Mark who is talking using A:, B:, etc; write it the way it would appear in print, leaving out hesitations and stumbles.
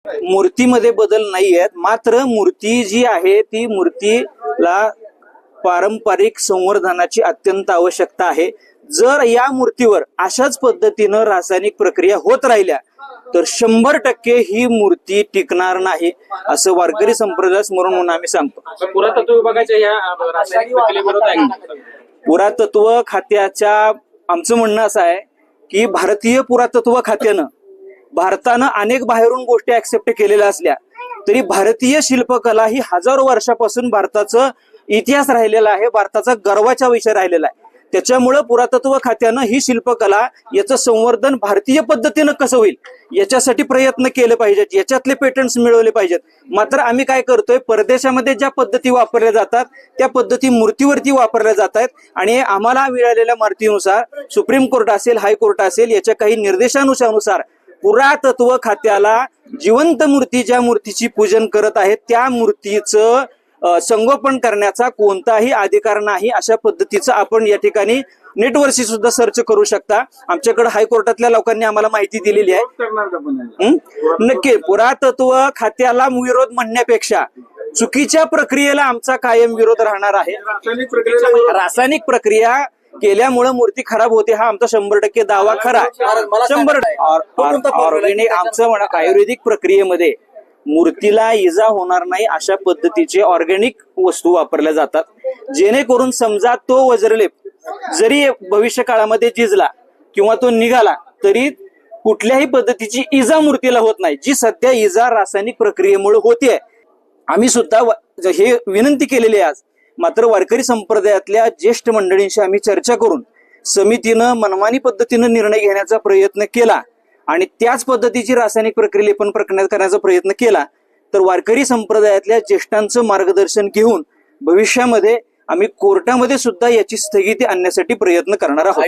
A: मूर्तीमध्ये बदल नाही आहेत, मात्र मूर्ती जी आहे ती मूर्तीला पारंपरिक संवर्धनाची अत्यंत आवश्यकता आहे. जर या मूर्तीवर अशाच पद्धतीनं रासायनिक प्रक्रिया होत राहिल्या तर 100% ही मूर्ती टिकणार नाही, असं वारकरी संप्रदाय स्मरण म्हणून आम्ही सांगतो.
B: पुरातत्व विभागाच्या या रासायनिक प्रक्रियेविरोधात आहे.
A: पुरातत्व खात्याच्या आमचं म्हणणं असं आहे की भारतीय पुरातत्व खात्यानं भारतानं अनेक बाहेरून गोष्टी ऍक्सेप्ट केलेल्या असल्या तरी भारतीय शिल्पकला ही हजारो वर्षापासून भारताचं इतिहास राहिलेला आहे, भारताचा गर्वाचा विषय राहिलेला आहे. त्याच्यामुळं पुरातत्व खात्यानं ही शिल्पकला याचं संवर्धन भारतीय पद्धतीनं कसं होईल याच्यासाठी प्रयत्न केले पाहिजेत, याच्यातले पेटंट्स मिळवले पाहिजेत. मात्र आम्ही काय करतोय, परदेशामध्ये ज्या पद्धती वापरल्या जातात त्या पद्धती मूर्तीवरती वापरल्या जात आहेत आणि आम्हाला मिळालेल्या माहितीनुसार सुप्रीम कोर्ट असेल, हायकोर्ट असेल, याच्या काही निर्देशानुसार पुरातत्व खात्याला जिवंत मूर्ती ज्या मूर्तीची पूजन करत आहेत त्या मूर्तीचं संगोपन करण्याचा कोणताही अधिकार नाही. अशा पद्धतीचं आपण या ठिकाणी नेटवरती सुद्धा सर्च करू शकता. आमच्याकडे हायकोर्टातल्या लोकांनी आम्हाला माहिती दिलेली आहे. नक्की पुरातत्व खात्याला विरोध म्हणण्यापेक्षा चुकीच्या प्रक्रियेला आमचा कायम विरोध राहणार आहे. रासायनिक प्रक्रिया केल्यामुळे मूर्ती खराब होते हा आमचा 100% दावा खरा. 100% ऑर्गॅनिक आमचं म्हणा आयुर्वेदिक प्रक्रियेमध्ये मूर्तीला इजा होणार नाही अशा पद्धतीचे ऑर्गॅनिक वस्तू वापरल्या जातात, जेणेकरून समजा तो वज्रलेप जरी भविष्य काळामध्ये झिजला किंवा तो निघाला तरी कुठल्याही पद्धतीची इजा मूर्तीला होत नाही, जी सध्या इजा रासायनिक प्रक्रियेमुळे होतीये. आम्ही सुद्धा हे विनंती केलेली आहे आज. मात्र वारकरी संप्रदायातल्या ज्येष्ठ मंडळींशी आम्ही चर्चा करून समितीनं मनमानी पद्धतीनं निर्णय घेण्याचा प्रयत्न केला आणि त्याच पद्धतीची रासायनिक प्रक्रिया करण्याचा प्रयत्न केला तर वारकरी संप्रदायातल्या ज्येष्ठांचं मार्गदर्शन घेऊन भविष्यामध्ये आम्ही कोर्टामध्ये सुद्धा याची स्थगिती आणण्यासाठी प्रयत्न करणार आहोत.